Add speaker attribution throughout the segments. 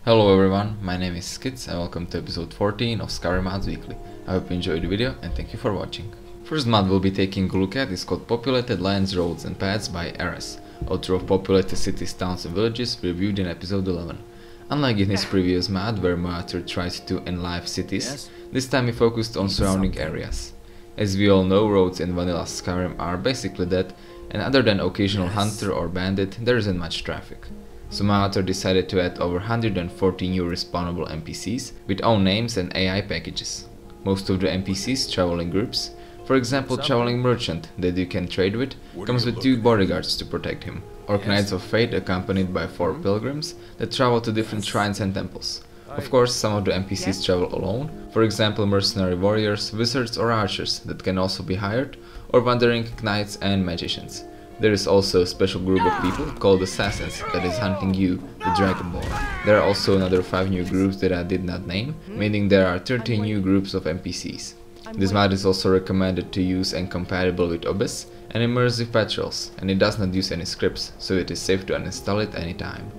Speaker 1: Hello everyone, my name is Skits and welcome to episode 14 of Skyrim Mods Weekly. I hope you enjoyed the video and thank you for watching. First mod we'll be taking a look at is called Populated Lands, Roads and Paths by Ares, author of Populated Cities, Towns and Villages, reviewed in episode 11. Unlike in his previous mod where Meister tried to enliven cities, this time he focused on surrounding areas. As we all know, roads in vanilla Skyrim are basically dead, and other than occasional hunter or bandit, there isn't much traffic. So my author decided to add over 140 new respawnable NPCs with own names and AI packages. Most of the NPCs travel in groups. For example, traveling merchant that you can trade with comes with 2 bodyguards to protect him, or Knights of Fate accompanied by 4 pilgrims that travel to different shrines and temples. Of course, some of the NPCs travel alone, for example mercenary warriors, wizards or archers that can also be hired, or wandering knights and magicians. There is also a special group of people called assassins that is hunting you, the Dragonborn. There are also another 5 new groups that I did not name, meaning there are 13 new groups of NPCs. This mod is also recommended to use and compatible with OBS and immersive patrols, and it does not use any scripts, so it is safe to uninstall it anytime.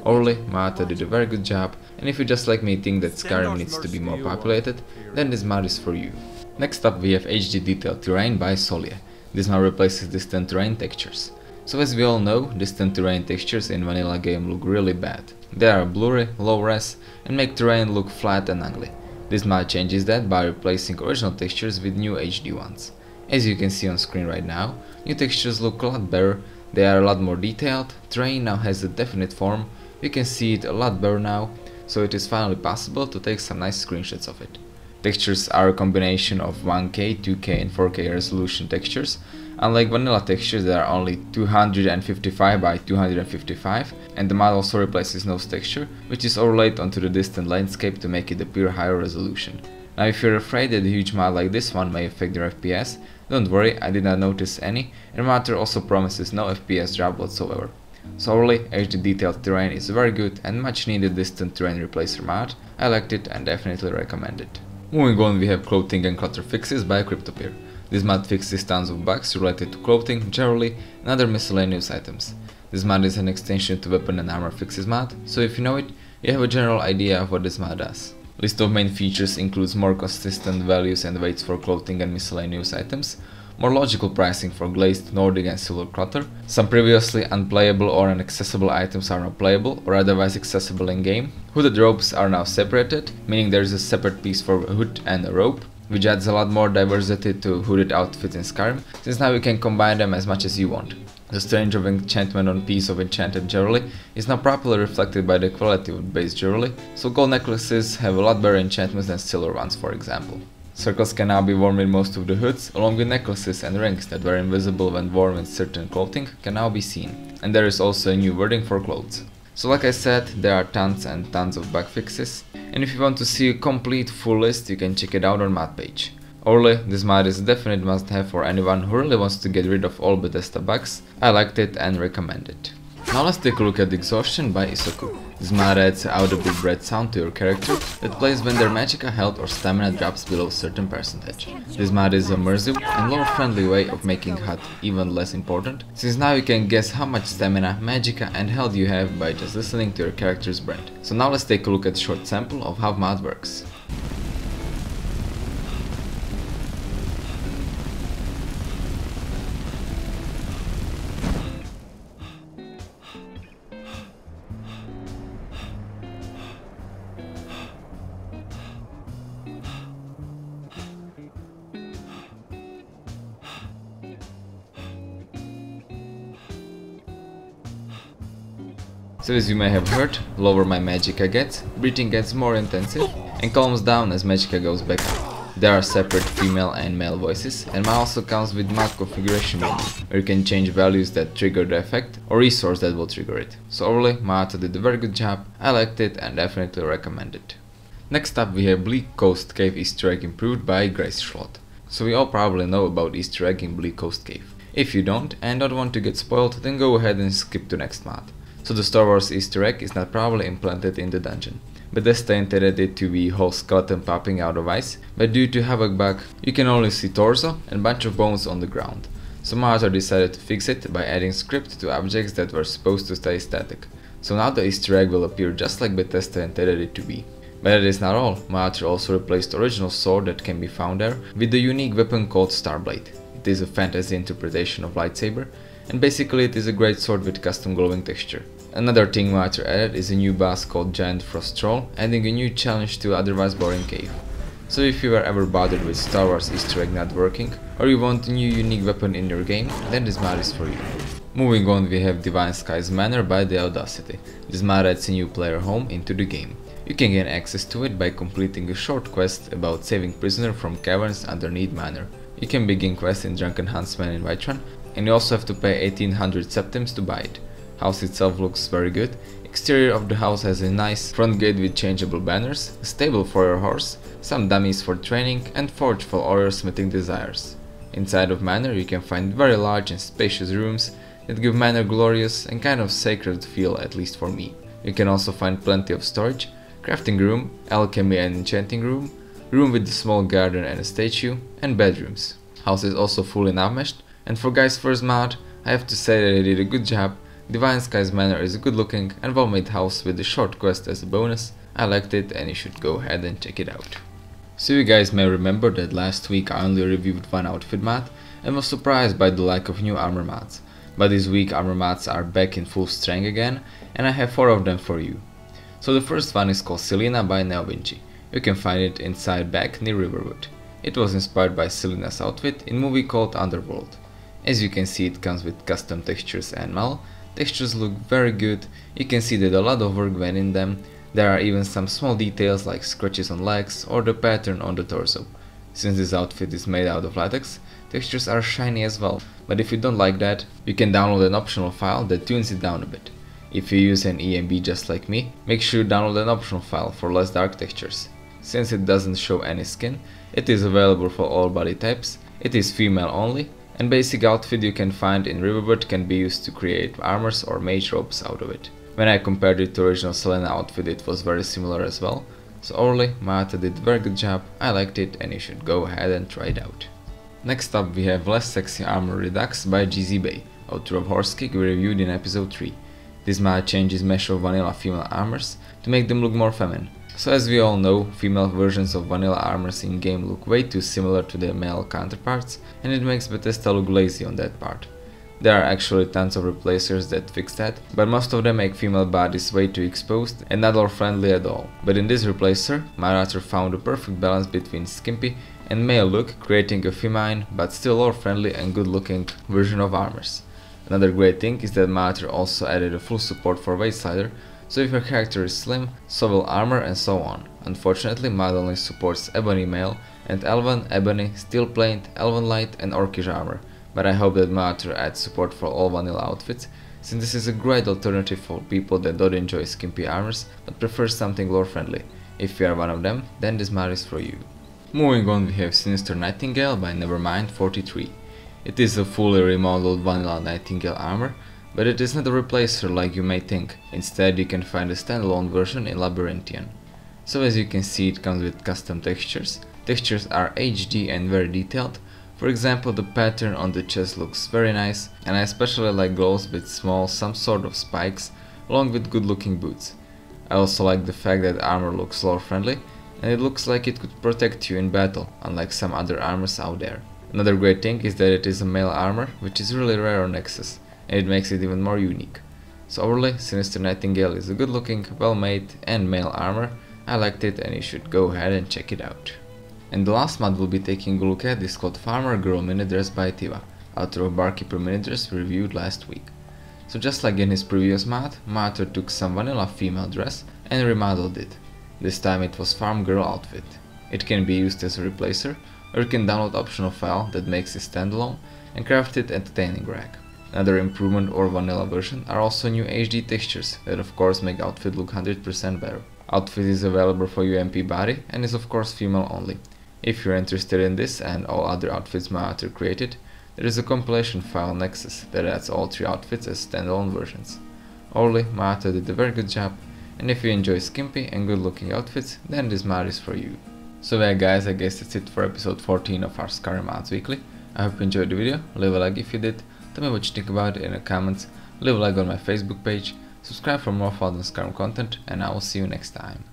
Speaker 1: Overall, my author did a very good job, and if you just like me think that Skyrim needs to be more populated, then this mod is for you. Next up we have HD Detailed Terrain by Soolie. This mod replaces distant terrain textures. So as we all know, distant terrain textures in vanilla game look really bad. They are blurry, low res, and make terrain look flat and ugly. This mod changes that by replacing original textures with new HD ones. As you can see on screen right now, new textures look a lot better, they are a lot more detailed, terrain now has a definite form, you can see it a lot better now, so it is finally possible to take some nice screenshots of it. Textures are a combination of 1K, 2K and 4K resolution textures, unlike vanilla textures that are only 255 by 255, and the mod also replaces nose texture, which is overlaid onto the distant landscape to make it appear higher resolution. Now if you're afraid that a huge mod like this one may affect your FPS, don't worry, I did not notice any, and Manor also promises no FPS drop whatsoever. So overall, HD Detailed Terrain is very good and much needed distant terrain replacer mod. I liked it and definitely recommend it. Moving on, we have Clothing and Clutter Fixes by kryptopyr. This mod fixes tons of bugs related to clothing, jewelry and other miscellaneous items. This mod is an extension to Weapon and Armor Fixes mod, so if you know it, you have a general idea of what this mod does. List of main features includes more consistent values and weights for clothing and miscellaneous items, more logical pricing for glazed, Nordic and silver clutter, some previously unplayable or inaccessible items are now playable or otherwise accessible in game, hooded robes are now separated, meaning there is a separate piece for a hood and a robe, which adds a lot more diversity to hooded outfits in Skyrim, since now you can combine them as much as you want. The strength of enchantment on piece of enchanted jewelry is now properly reflected by the quality of base jewelry, so gold necklaces have a lot better enchantments than silver ones, for example. Circles can now be worn with most of the hoods, along with necklaces and rings that were invisible when worn with certain clothing can now be seen, and there is also a new wording for clothes. So like I said, there are tons and tons of bug fixes, and if you want to see a complete full list you can check it out on mod page. Overall, this mod is a definite must have for anyone who really wants to get rid of all Bethesda bugs. I liked it and recommend it. Now let's take a look at Exhaustion by Isoku. This mod adds an audible breath sound to your character that plays when their magicka health or stamina drops below a certain percentage. This mod is a immersive and lore friendly way of making HUD even less important, since now you can guess how much stamina, magicka and health you have by just listening to your character's breath. So now let's take a look at a short sample of how mod works. So as you may have heard, lower my magicka gets, breathing gets more intensive and calms down as magicka goes back up. There are separate female and male voices, and mod also comes with mod configuration menu, where you can change values that trigger the effect or resource that will trigger it. So overall, mod did a very good job, I liked it and definitely recommend it. Next up we have Bleakcoast Cave Easter Egg improved by Graesholt. So we all probably know about Easter Egg in Bleakcoast Cave. If you don't and don't want to get spoiled, then go ahead and skip to next mod. So the Star Wars Easter egg is not properly implanted in the dungeon. Bethesda intended it to be whole skeleton popping out of ice, but due to Havoc bug, you can only see torso and bunch of bones on the ground. So Meister decided to fix it by adding script to objects that were supposed to stay static. So now the Easter egg will appear just like Bethesda intended it to be. But that is not all. Meister also replaced the original sword that can be found there with the unique weapon called Starblade. It is a fantasy interpretation of lightsaber, and basically it is a great sword with custom glowing texture. Another thing Meister added is a new boss called Giant Frost Troll, adding a new challenge to otherwise boring cave. So if you were ever bothered with Star Wars Easter egg not working, or you want a new unique weapon in your game, then this mod is for you. Moving on, we have Divine Skies Manor by the Audacity. This mod adds a new player home into the game. You can gain access to it by completing a short quest about saving prisoner from caverns underneath Manor. You can begin quests in Drunken Huntsman in Whiterun, and you also have to pay 1800 septims to buy it. House itself looks very good. Exterior of the house has a nice front gate with changeable banners, a stable for your horse, some dummies for training, and forge for all your smithing desires. Inside of Manor you can find very large and spacious rooms that give Manor glorious and kind of sacred feel, at least for me. You can also find plenty of storage, crafting room, alchemy and enchanting room, room with a small garden and a statue, and bedrooms. House is also fully nav-meshed, and for Guy's first mod, I have to say that he did a good job. Divine Skies Manor is a good looking and well made house with a short quest as a bonus. I liked it and you should go ahead and check it out. So you guys may remember that last week I only reviewed one outfit mod and was surprised by the lack of new armor mods. But this week armor mods are back in full strength again, and I have 4 of them for you. So the first one is called Selena by Neovinci. You can find it inside back near Riverwood. It was inspired by Selena's outfit in a movie called Underworld. As you can see, it comes with custom textures and mal. Textures look very good. You can see that a lot of work went in them. There are even some small details like scratches on legs or the pattern on the torso. Since this outfit is made out of latex, textures are shiny as well. But if you don't like that, you can download an optional file that tunes it down a bit. If you use an EMB just like me, make sure you download an optional file for less dark textures. Since it doesn't show any skin, it is available for all body types, it is female only, and basic outfit you can find in Riverwood can be used to create armors or mage robes out of it. When I compared it to original Selena outfit, it was very similar as well, so overall Meister did a very good job. I liked it and you should go ahead and try it out. Next up we have Less Sexy Armor Redux by JZBai, author of Horsekick, we reviewed in episode 3. This mod changes mesh of vanilla female armors to make them look more feminine. So as we all know, female versions of vanilla armors in game look way too similar to their male counterparts, and it makes Bethesda look lazy on that part. There are actually tons of replacers that fix that, but most of them make female bodies way too exposed and not lore friendly at all. But in this replacer, Meister found a perfect balance between skimpy and male look, creating a feminine but still lore friendly and good looking version of armors. Another great thing is that Meister also added a full support for weight slider, so if your character is slim, so will armor and so on. Unfortunately, mod only supports ebony male and elven, ebony, steel plate, elven light and orcish armor, but I hope that Meister adds support for all vanilla outfits, since this is a great alternative for people that don't enjoy skimpy armors but prefer something lore friendly. If you are one of them, then this mod is for you. Moving on, we have Sinister Nightingale by Nevermind43. It is a fully remodeled vanilla Nightingale armor, but it is not a replacer like you may think. Instead, you can find a standalone version in Labyrinthian. So as you can see, it comes with custom textures. Textures are HD and very detailed. For example, the pattern on the chest looks very nice, and I especially like gloves with small some sort of spikes along with good looking boots. I also like the fact that armor looks lore friendly, and it looks like it could protect you in battle, unlike some other armors out there. Another great thing is that it is a male armor, which is really rare on Nexus, and it makes it even more unique. So overall, Sinister Nightingale is a good looking, well made and male armor. I liked it and you should go ahead and check it out. And the last mod we'll be taking a look at is called Farmer Girl Minidress by Tiwa, author of Barkeeper Minidress we reviewed last week. So just like in his previous mod, Meister took some vanilla female dress and remodeled it. This time it was Farm Girl outfit. It can be used as a replacer, or you can download optional file that makes it standalone and craft it entertaining rag. Another improvement or vanilla version are also new HD textures that of course make outfit look 100% better. Outfit is available for UMP body and is of course female only. If you're interested in this and all other outfits Meister created, there is a compilation file on Nexus that adds all 3 outfits as standalone versions. Overall, Meister did a very good job, and if you enjoy skimpy and good looking outfits, then this mod is for you. So yeah guys, I guess that's it for episode 14 of our Skyrim Mods Weekly. I hope you enjoyed the video, leave a like if you did, tell me what you think about it in the comments, leave a like on my Facebook page, Subscribe for more fun and Skyrim content, and I will see you next time.